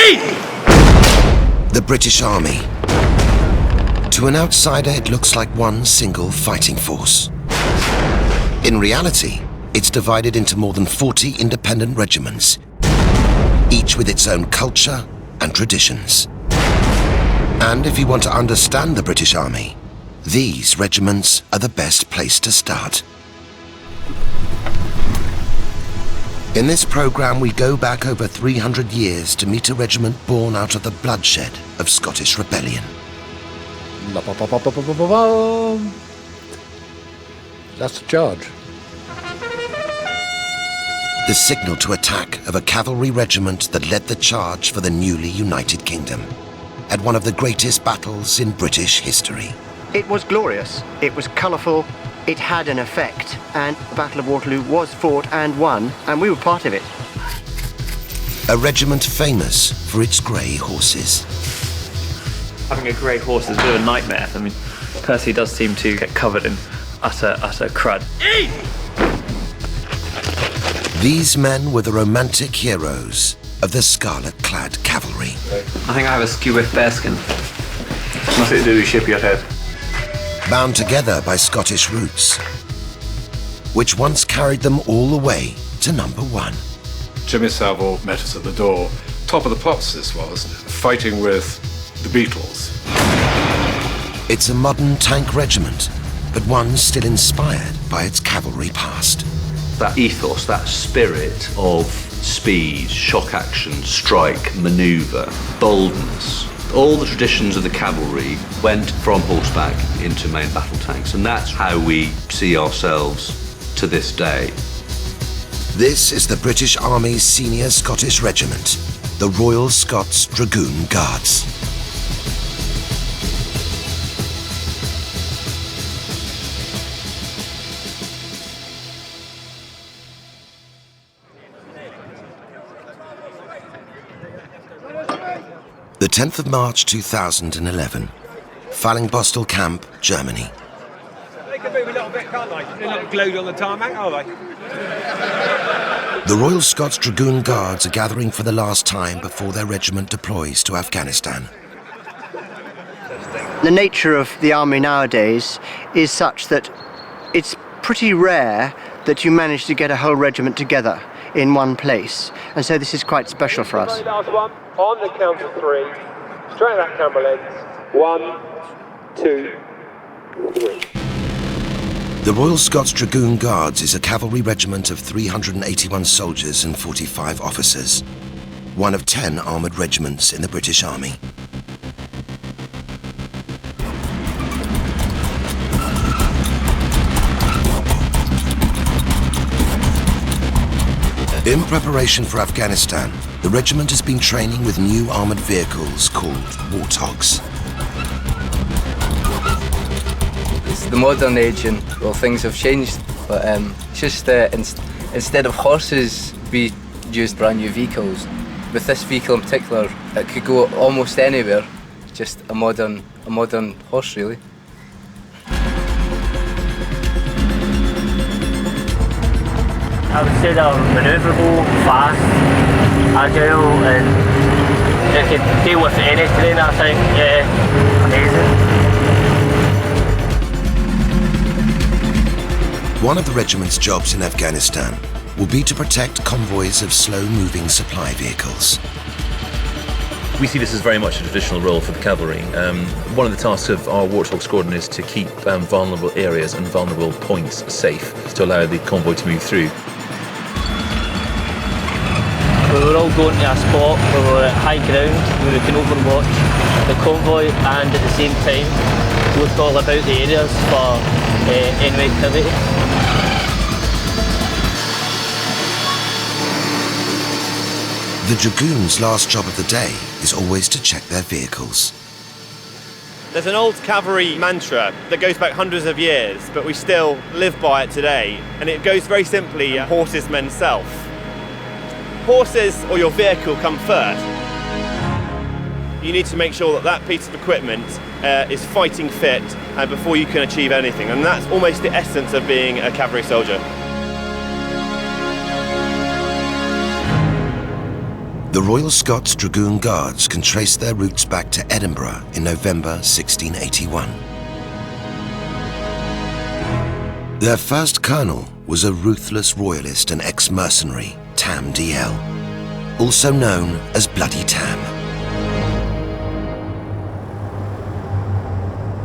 The British Army. To an outsider, it looks like one single fighting force. In reality, it's divided into more than 40 independent regiments, each with its own culture and traditions. And if you want to understand the British Army, these regiments are the best place to start. In this program, we go back over 300 years to meet a regiment born out of the bloodshed of Scottish rebellion. That's the charge. The signal to attack of a cavalry regiment that led the charge for the newly united kingdom at one of the greatest battles in British history. It was glorious, it was colourful, it had an effect, and the Battle of Waterloo was fought and won, and we were part of it. A regiment famous for its grey horses. Having a grey horse is a bit of a nightmare. I mean, Percy does seem to get covered in utter crud. These men were the romantic heroes of the scarlet-clad cavalry. I think I have a skew with bearskin. Nothing to do with ship your head. Bound together by Scottish roots, which once carried them all the way to number one. Jimmy Savile met us at the door. Top of the pops this was, fighting with the Beatles. It's a modern tank regiment, but one still inspired by its cavalry past. That ethos, that spirit of speed, shock action, strike, manoeuvre, boldness, all the traditions of the cavalry went from horseback into main battle tanks, and that's how we see ourselves to this day. This is the British Army's senior Scottish regiment, the Royal Scots Dragoon Guards. The 10th of March 2011, Fallingbostel Camp, Germany. They can move a little bit, can't they? They're not glued on the tarmac, are they? The Royal Scots Dragoon Guards are gathering for the last time before their regiment deploys to Afghanistan. The nature of the army nowadays is such that it's pretty rare that you manage to get a whole regiment together in one place, and so this is quite special for us. Last one, on the count of three, straight at that camera lens. 1, 2, 3. The Royal Scots Dragoon Guards is a cavalry regiment of 381 soldiers and 45 officers, one of 10 armoured regiments in the British Army. In preparation for Afghanistan, the regiment has been training with new armoured vehicles called Warthogs. It's the modern age and, well, things have changed, but it's just instead of horses, we used brand new vehicles. With this vehicle in particular, it could go almost anywhere, just a modern horse, really. I would say they're manoeuvrable, fast, agile, and they can deal with any terrain, I think. Yeah, amazing. One of the regiment's jobs in Afghanistan will be to protect convoys of slow-moving supply vehicles. We see this as very much a traditional role for the cavalry. One of the tasks of our Warthog squadron is to keep vulnerable areas and vulnerable points safe to allow the convoy to move through. We were all going to a spot where we were at high ground, where we can overwatch the convoy and at the same time look all about the areas for enemy activity. The Dragoons' last job of the day is always to check their vehicles. There's an old cavalry mantra that goes back hundreds of years, but we still live by it today, and it goes very simply, horses men self. Horses or your vehicle come first. You need to make sure that that piece of equipment is fighting fit before you can achieve anything, and that's almost the essence of being a cavalry soldier. The Royal Scots Dragoon Guards can trace their roots back to Edinburgh in November 1681. Their first colonel was a ruthless royalist and ex-mercenary, Tam DL, also known as Bloody Tam.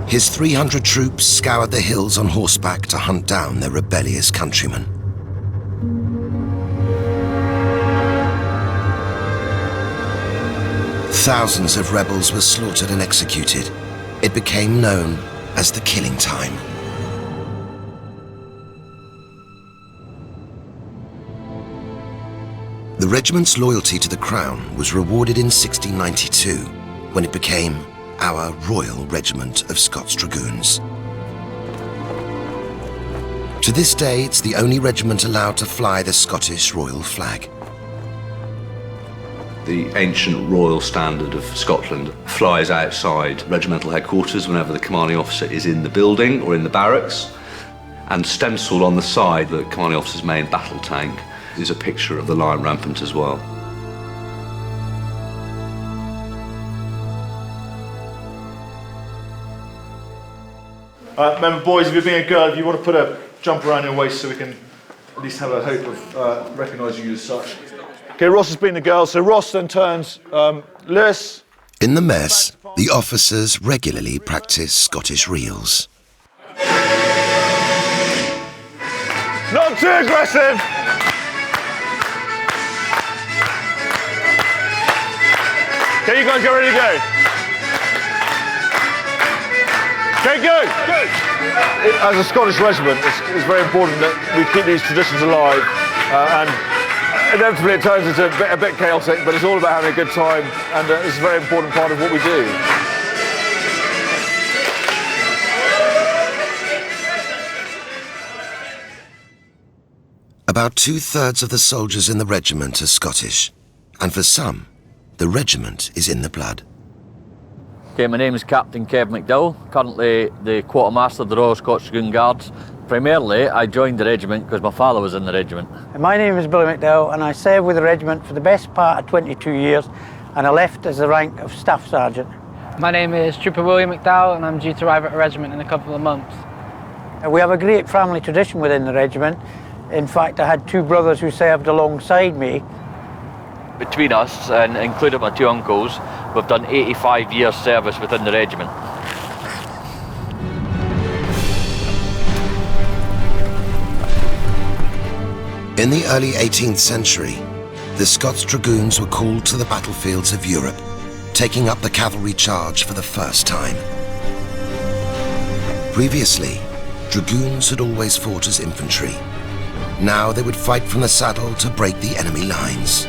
His 300 troops scoured the hills on horseback to hunt down their rebellious countrymen. Thousands of rebels were slaughtered and executed. It became known as the Killing Time. The regiment's loyalty to the Crown was rewarded in 1692, when it became our Royal Regiment of Scots Dragoons. To this day, it's the only regiment allowed to fly the Scottish Royal flag. The ancient royal standard of Scotland flies outside regimental headquarters whenever the commanding officer is in the building or in the barracks, and stencilled on the side, the commanding officer's main battle tank, is a picture of the Lion Rampant as well. Remember, boys, if you're being a girl, if you want to put a jump around your waist so we can at least have a hope of recognising you as such. Okay, Ross has been the girl, so Ross then turns Lewis. In the mess, the officers regularly practice Scottish reels. Not too aggressive! Okay, you guys get ready to go. Okay, go! As a Scottish regiment, it's very important that we keep these traditions alive, and inevitably it turns into a bit chaotic, but it's all about having a good time, and it's a very important part of what we do. About 2/3 of the soldiers in the regiment are Scottish, and for some, the regiment is in the blood. Okay, my name is Captain Kev McDowell, currently the Quartermaster of the Royal Scots Dragoon Guards. Primarily, I joined the regiment because my father was in the regiment. My name is Billy McDowell and I served with the regiment for the best part of 22 years and I left as the rank of Staff Sergeant. My name is Trooper William McDowell and I'm due to arrive at the regiment in a couple of months. We have a great family tradition within the regiment. In fact, I had two brothers who served alongside me. Between us, and including my two uncles, we've done 85 years service within the regiment. In the early 18th century, the Scots Dragoons were called to the battlefields of Europe, taking up the cavalry charge for the first time. Previously, Dragoons had always fought as infantry. Now they would fight from the saddle to break the enemy lines.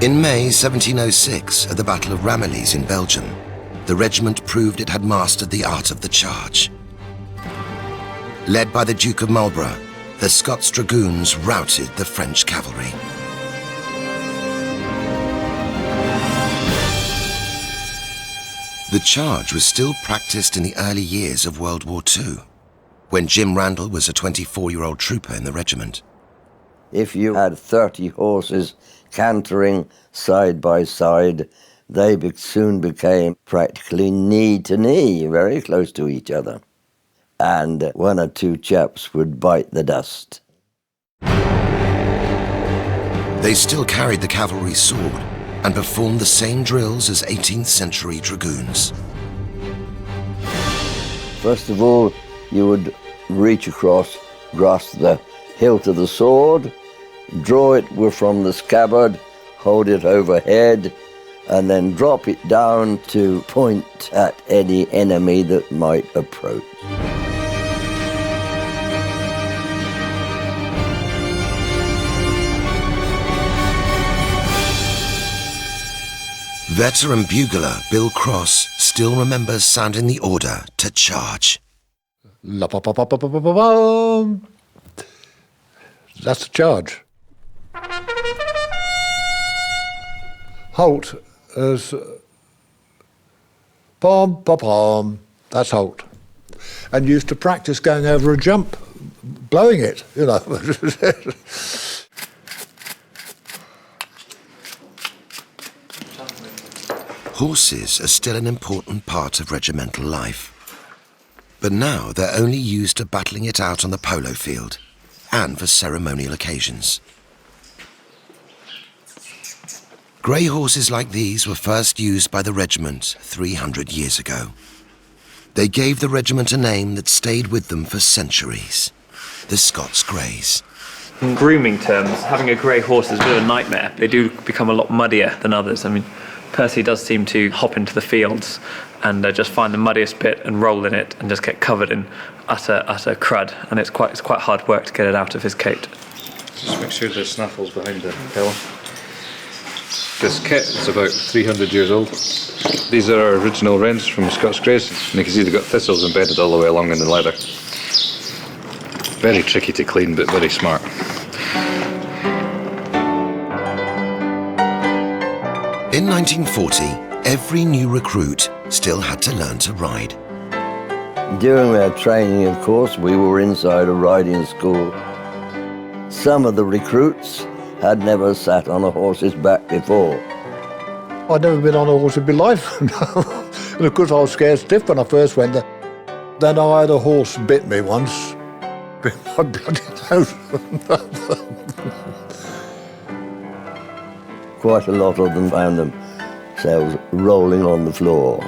In May 1706, at the Battle of Ramillies in Belgium, the regiment proved it had mastered the art of the charge. Led by the Duke of Marlborough, the Scots Dragoons routed the French cavalry. The charge was still practiced in the early years of World War II, when Jim Randall was a 24-year-old trooper in the regiment. If you had 30 horses cantering side by side, they soon became practically knee to knee, very close to each other. And one or two chaps would bite the dust. They still carried the cavalry sword and performed the same drills as 18th century dragoons. First of all, you would reach across, grasp the hilt of the sword, draw it from the scabbard, hold it overhead, and then drop it down to point at any enemy that might approach. Veteran bugler Bill Cross still remembers sounding the order to charge. La-pa-pa-pa-pa-pa-pa-bum. That's the charge. Halt is pom-pa-pom. That's halt. And used to practice going over a jump, blowing it, you know. Horses are still an important part of regimental life. But now they're only used to battling it out on the polo field and for ceremonial occasions. Grey horses like these were first used by the regiment 300 years ago. They gave the regiment a name that stayed with them for centuries: the Scots Greys. In grooming terms, having a grey horse is a bit of a nightmare. They do become a lot muddier than others. I mean, Percy does seem to hop into the fields and just find the muddiest bit and roll in it and just get covered in utter crud. And it's quite hard work to get it out of his coat. Just make sure there's snaffles behind the pillow. This kit is about 300 years old. These are our original rents from Scots Greys, and you can see they've got thistles embedded all the way along in the leather. Very tricky to clean, but very smart. In 1940, every new recruit still had to learn to ride. During our training, of course, we were inside a riding school. Some of the recruits had never sat on a horse's back before. I'd never been on a horse in my life. And of course I was scared stiff when I first went there. Then I had a horse bit me once. Bit my bloody nose. Quite a lot of them found themselves rolling on the floor.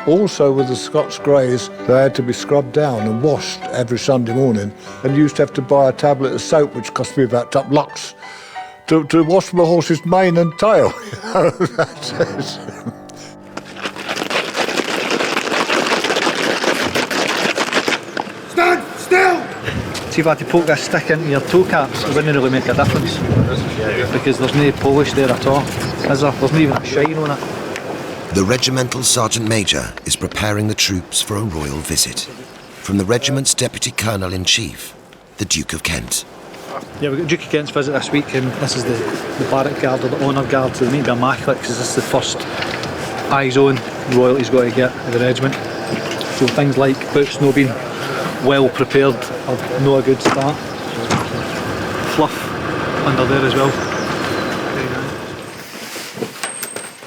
Also with the Scots Greys, they had to be scrubbed down and washed every Sunday morning, and used to have to buy a tablet of soap, which cost me about £2 to wash my horse's mane and tail. That's it. Stand still! See, if I had to poke this stick into your toe caps, it wouldn't really make a difference, because there's no polish there at all, is there? There's not even a shine on it. The regimental sergeant major is preparing the troops for a royal visit from the regiment's deputy colonel-in-chief, the Duke of Kent. Yeah, we've got Duke of Kent's visit this week, and this is the barrack guard or the honour guard, so they need to be immaculate because this is the first eyes on royalty's got to get at the regiment. So things like boots not being well prepared are not a good start. Fluff under there as well.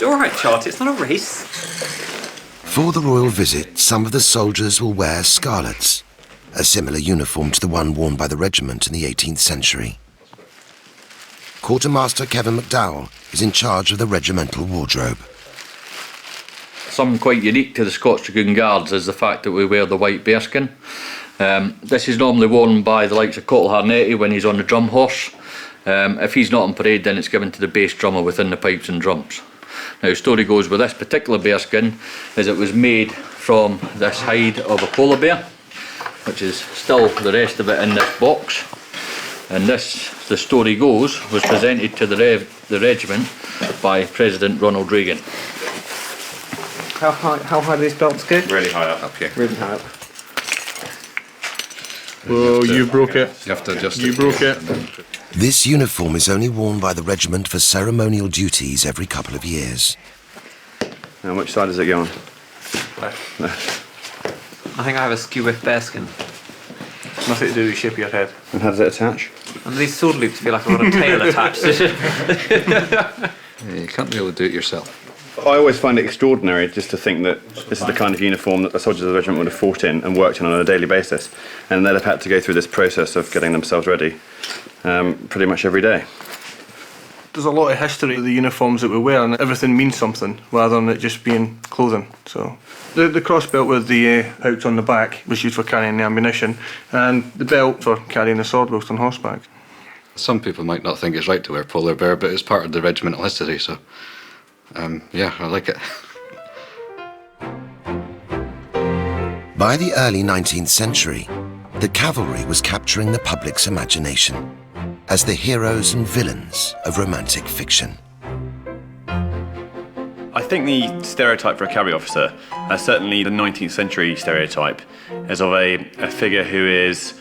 All right, Chart, it's not a race. For the royal visit, some of the soldiers will wear scarlets, a similar uniform to the one worn by the regiment in the 18th century. Quartermaster Kevin McDowell is in charge of the regimental wardrobe. Something quite unique to the Scots Dragoon Guards is the fact that we wear the white bearskin. This is normally worn by the likes of Cottle Harnetti when he's on the drum horse. If he's not on parade, then it's given to the bass drummer within the pipes and drums. Now, the story goes with this particular bearskin is it was made from this hide of a polar bear, which is still the rest of it in this box. And this, the story goes, was presented to the regiment by President Ronald Reagan. How high do these belts go? Really high up here. Really high up. Whoa, you broke it. You have to adjust it. You broke it. This uniform is only worn by the regiment for ceremonial duties every couple of years. And which side does it go on? Left. I think I have a skew with bearskin. Nothing to do with the shape of your head. And how does it attach? And these sword loops feel like I've got a tail attached. Yeah, you can't be able to do it yourself. I always find it extraordinary just to think that this is the kind of uniform that the soldiers of the regiment would have fought in and worked in on a daily basis, and they'd have had to go through this process of getting themselves ready pretty much every day. There's a lot of history of the uniforms that we wear, and everything means something rather than it just being clothing. So the cross belt with the pouch on the back was used for carrying the ammunition, and the belt for carrying the sword whilst on horseback. Some people might not think it's right to wear polar bear, but it's part of the regimental history, so yeah, I like it. By the early 19th century, the cavalry was capturing the public's imagination as the heroes and villains of romantic fiction. I think the stereotype for a cavalry officer, certainly the 19th century stereotype, is of a figure who is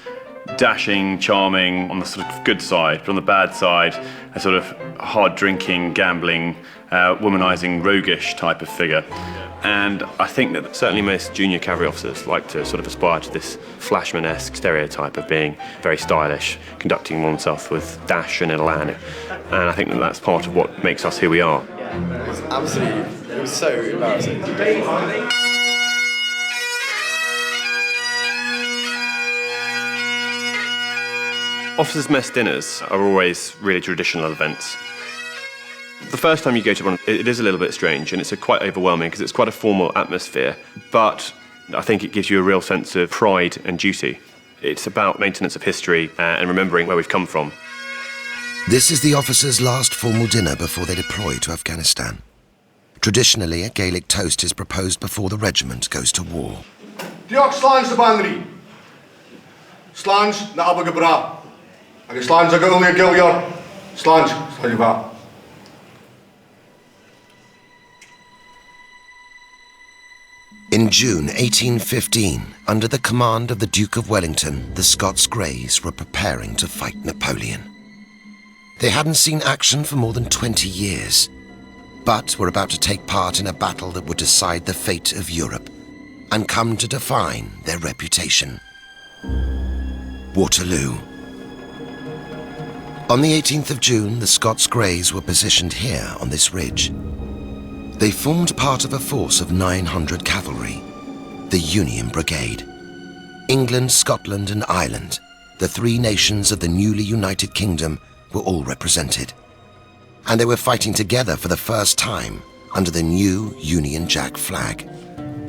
dashing, charming on the sort of good side, but on the bad side, a sort of hard-drinking, gambling, womanising, roguish type of figure. And I think that certainly most junior cavalry officers like to sort of aspire to this flashman-esque stereotype of being very stylish, conducting oneself with dash and elan. And I think that that's part of what makes us who we are. It was absolutely, it was so embarrassing. Officers' mess dinners are always really traditional events. The first time you go to one, it is a little bit strange and it's quite overwhelming because it's quite a formal atmosphere, but I think it gives you a real sense of pride and duty. It's about maintenance of history and remembering where we've come from. This is the officers' last formal dinner before they deploy to Afghanistan. Traditionally, a Gaelic toast is proposed before the regiment goes to war. Diolch slans the bangri. Slans na Abagabra. And the slans are going to kill your slans. In June 1815, under the command of the Duke of Wellington, the Scots Greys were preparing to fight Napoleon. They hadn't seen action for more than 20 years, but were about to take part in a battle that would decide the fate of Europe and come to define their reputation. Waterloo. On the 18th of June, the Scots Greys were positioned here on this ridge. They formed part of a force of 900 cavalry, the Union Brigade. England, Scotland and Ireland, the three nations of the newly united kingdom, were all represented. And they were fighting together for the first time under the new Union Jack flag.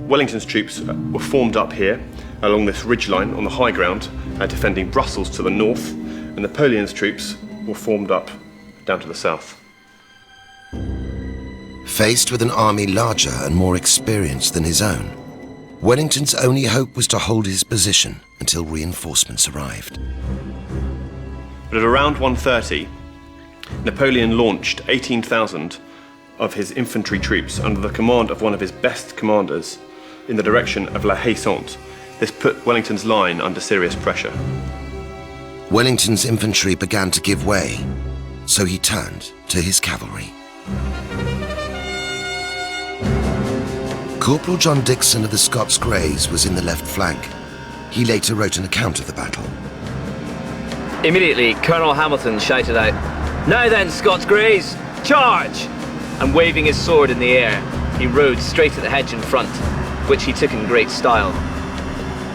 Wellington's troops were formed up here, along this ridgeline on the high ground, defending Brussels to the north, and Napoleon's troops were formed up down to the south. Faced with an army larger and more experienced than his own, Wellington's only hope was to hold his position until reinforcements arrived. But at around 1:30, Napoleon launched 18,000 of his infantry troops under the command of one of his best commanders in the direction of La Haye-Sainte. This put Wellington's line under serious pressure. Wellington's infantry began to give way, so he turned to his cavalry. Corporal John Dixon of the Scots Greys was in the left flank. He later wrote an account of the battle. Immediately, Colonel Hamilton shouted out, "Now then, Scots Greys, charge!" And waving his sword in the air, he rode straight at the hedge in front, which he took in great style.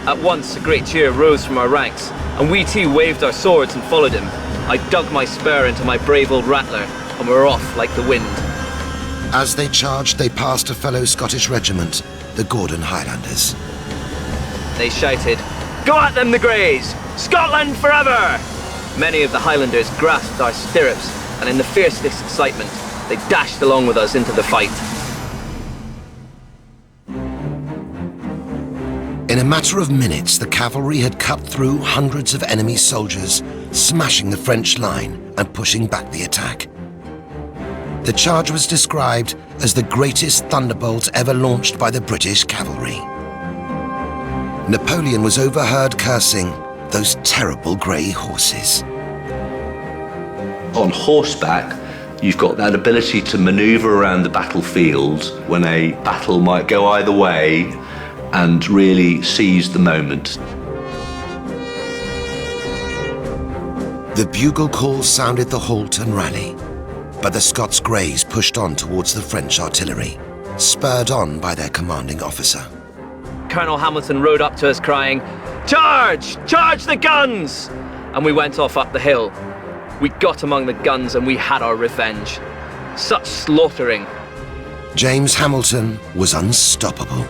At once, a great cheer rose from our ranks, and we too waved our swords and followed him. I dug my spur into my brave old rattler, and we were off like the wind. As they charged, they passed a fellow Scottish regiment, the Gordon Highlanders. They shouted, "Go at them, the Greys! Scotland forever!" Many of the Highlanders grasped our stirrups, and in the fiercest excitement, they dashed along with us into the fight. In a matter of minutes, the cavalry had cut through hundreds of enemy soldiers, smashing the French line and pushing back the attack. The charge was described as the greatest thunderbolt ever launched by the British cavalry. Napoleon was overheard cursing those terrible grey horses. On horseback, you've got that ability to maneuver around the battlefield when a battle might go either way and really seize the moment. The bugle call sounded the halt and rally, but the Scots Greys pushed on towards the French artillery, spurred on by their commanding officer. Colonel Hamilton rode up to us crying, "Charge! Charge the guns!" And we went off up the hill. We got among the guns and we had our revenge. Such slaughtering. James Hamilton was unstoppable.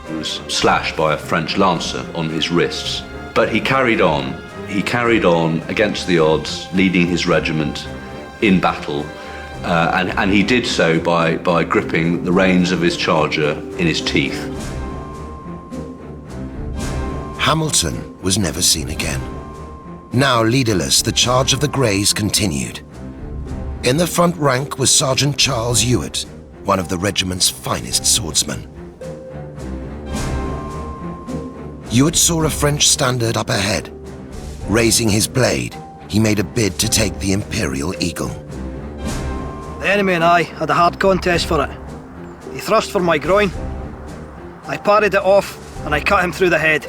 He was slashed by a French lancer on his wrists, but he carried on. He carried on against the odds, leading his regiment in battle, and he did so by gripping the reins of his charger in his teeth. Hamilton was never seen again. Now leaderless, the charge of the Greys continued. In the front rank was Sergeant Charles Ewart, one of the regiment's finest swordsmen. Ewart saw a French standard up ahead. Raising his blade, he made a bid to take the Imperial Eagle. The enemy and I had a hard contest for it. He thrust for my groin. I parried it off and I cut him through the head,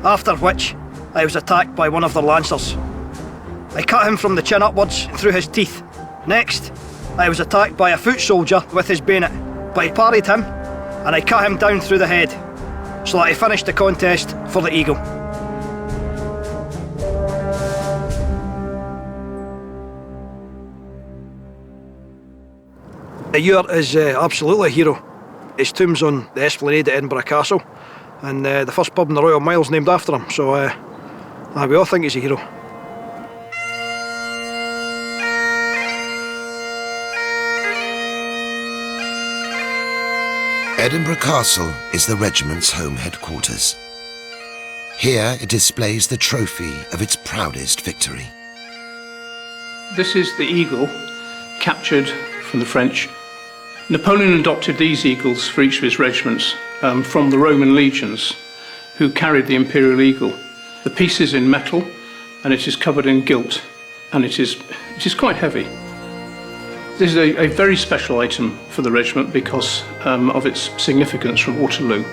after which I was attacked by one of the lancers. I cut him from the chin upwards and through his teeth. Next, I was attacked by a foot soldier with his bayonet, but I parried him and I cut him down through the head, so that I finished the contest for the Eagle. The Ewart is absolutely a hero. His tomb's on the Esplanade at Edinburgh Castle, and the first pub in the Royal Mile's named after him, so we all think he's a hero. Edinburgh Castle is the regiment's home headquarters. Here it displays the trophy of its proudest victory. This is the eagle captured from the French. Napoleon adopted these eagles for each of his regiments from the Roman legions who carried the imperial eagle. The piece is in metal and it is covered in gilt, and it is quite heavy. This is a very special item for the regiment because of its significance from Waterloo.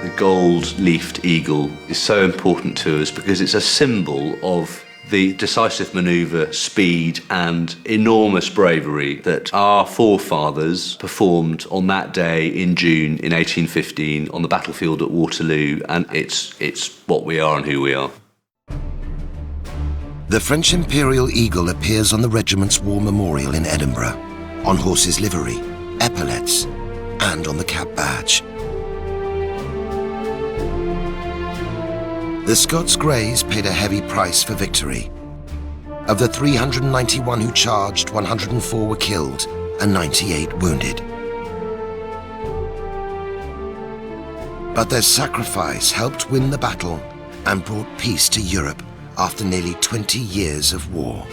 The gold-leafed eagle is so important to us because it's a symbol of the decisive manoeuvre, speed and enormous bravery that our forefathers performed on that day in June in 1815 on the battlefield at Waterloo, and it's what we are and who we are. The French Imperial Eagle appears on the regiment's war memorial in Edinburgh, on horses' livery, epaulets, and on the cap badge. The Scots Greys paid a heavy price for victory. Of the 391 who charged, 104 were killed and 98 wounded. But their sacrifice helped win the battle and brought peace to Europe after nearly 20 years of war.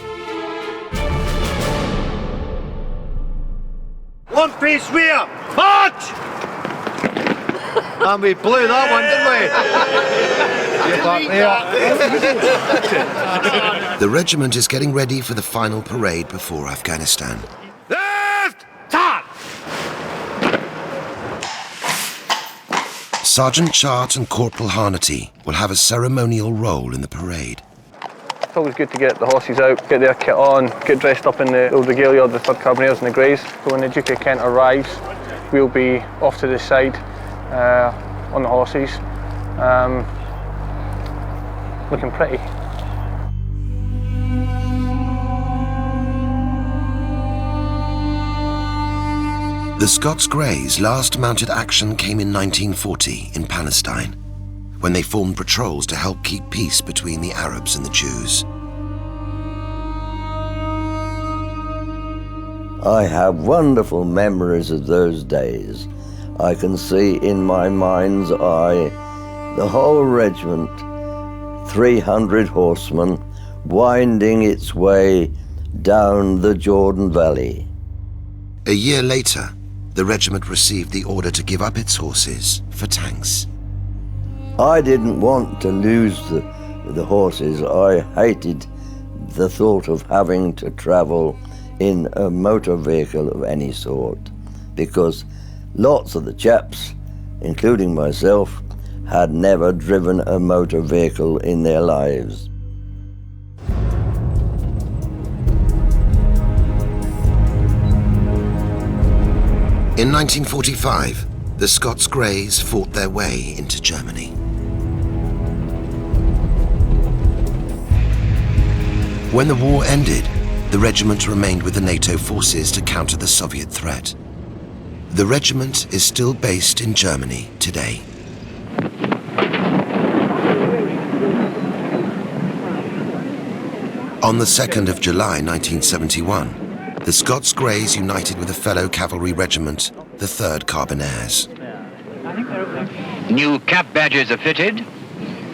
One piece rear, march! And we blew that one, didn't we? The regiment is getting ready for the final parade before Afghanistan. Left, turn! Sergeant Chart and Corporal Harnety will have a ceremonial role in the parade. It's always good to get the horses out, get their kit on, get dressed up in the old regalia of the 3rd Carbineers and the Greys. So when the Duke of Kent arrives, we'll be off to the side on the horses, looking pretty. The Scots Greys' last mounted action came in 1940 in Palestine, when they formed patrols to help keep peace between the Arabs and the Jews. I have wonderful memories of those days. I can see in my mind's eye the whole regiment, 300 horsemen, winding its way down the Jordan Valley. A year later, the regiment received the order to give up its horses for tanks. I didn't want to lose the horses. I hated the thought of having to travel in a motor vehicle of any sort, because lots of the chaps, including myself, had never driven a motor vehicle in their lives. In 1945, the Scots Greys fought their way into Germany. When the war ended, the regiment remained with the NATO forces to counter the Soviet threat. The regiment is still based in Germany today. On the 2nd of July 1971, the Scots Greys united with a fellow cavalry regiment, the 3rd Carbineers. New cap badges are fitted,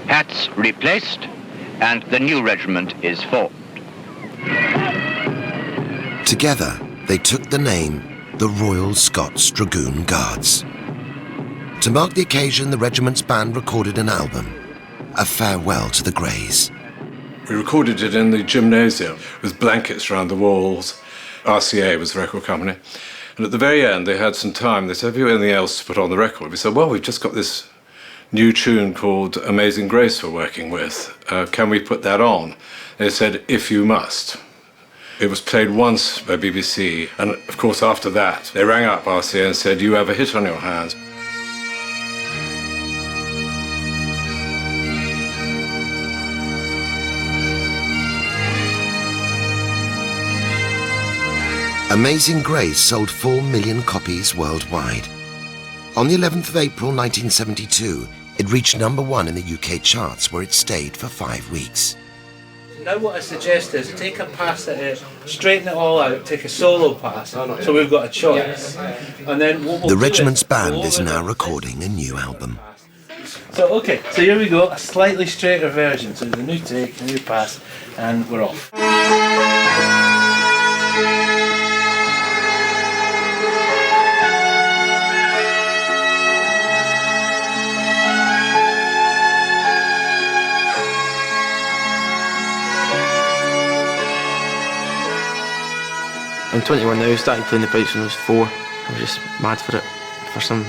hats replaced, and the new regiment is formed. Together, they took the name the Royal Scots Dragoon Guards. To mark the occasion, the regiment's band recorded an album, a farewell to the Greys. We recorded it in the gymnasium with blankets around the walls, RCA was the record company. And at the very end, they had some time. They said, have you anything else to put on the record? We said, well, we've just got this new tune called Amazing Grace we're working with. Can we put that on? They said, if you must. It was played once by BBC, and of course after that, they rang up RCA and said, you have a hit on your hands. Amazing Grace sold 4 million copies worldwide. On the 11th of April 1972, it reached #1 in the UK charts, where it stayed for 5 weeks. Now what I suggest is take a pass at it, straighten it all out, take a solo pass, so we've got a choice. And then what we'll The do regiment's is band go is over now the- recording a new album. So okay, so here we go, a slightly straighter version. So the new take, the new pass, and we're off. I'm 21 now, started playing the pipes when I was 4. I was just mad for it. For some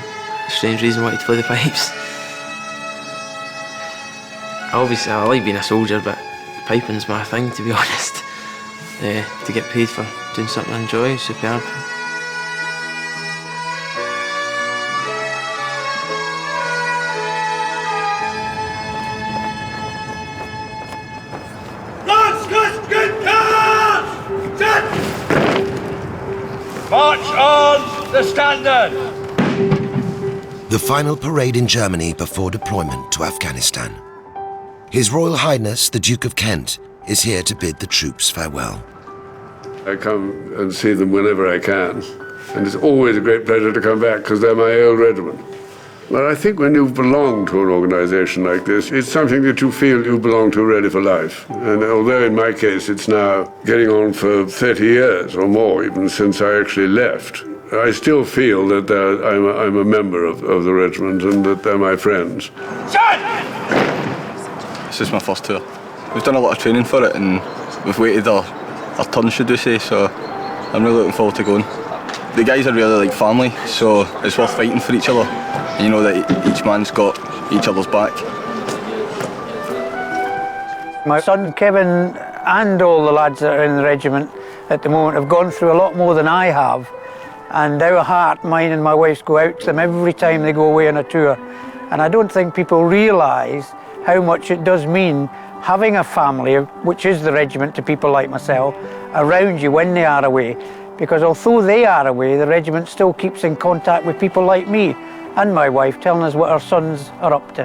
strange reason I wanted to play the pipes. Obviously I like being a soldier, but piping's my thing, to be honest. To get paid for doing something I enjoy is superb. March on the standard! The final parade in Germany before deployment to Afghanistan. His Royal Highness, the Duke of Kent, is here to bid the troops farewell. I come and see them whenever I can, and it's always a great pleasure to come back because they're my old regiment. But I think when you belong to an organisation like this, it's something that you feel you belong to really for life. And although in my case it's now getting on for 30 years or more, even since I actually left, I still feel that I'm a member of the regiment and that they're my friends. This is my first tour. We've done a lot of training for it and we've waited our turn, should we say, so I'm really looking forward to going. The guys are really like family, so it's worth fighting for each other. You know that each man's got each other's back. My son Kevin and all the lads that are in the regiment at the moment have gone through a lot more than I have, and our heart, mine and my wife's, go out to them every time they go away on a tour. And I don't think people realise how much it does mean having a family, which is the regiment to people like myself, around you when they are away. Because although they are away, the regiment still keeps in contact with people like me and my wife, telling us what our sons are up to.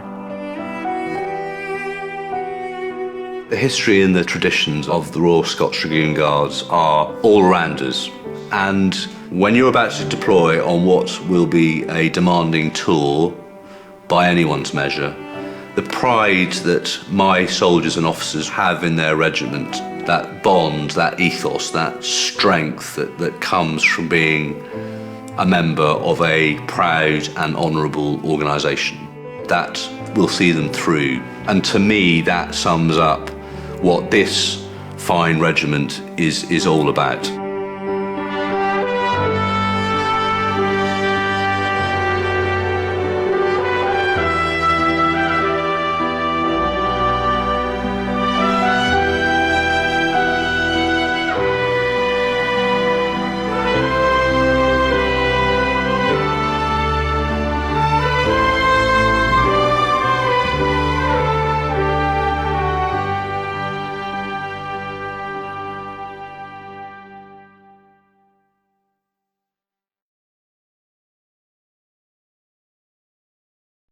The history and the traditions of the Royal Scots Dragoon Guards are all around us. And when you're about to deploy on what will be a demanding tour by anyone's measure, the pride that my soldiers and officers have in their regiment, that bond, that ethos, that strength that comes from being a member of a proud and honourable organisation, that will see them through. And to me, that sums up what this fine regiment is all about.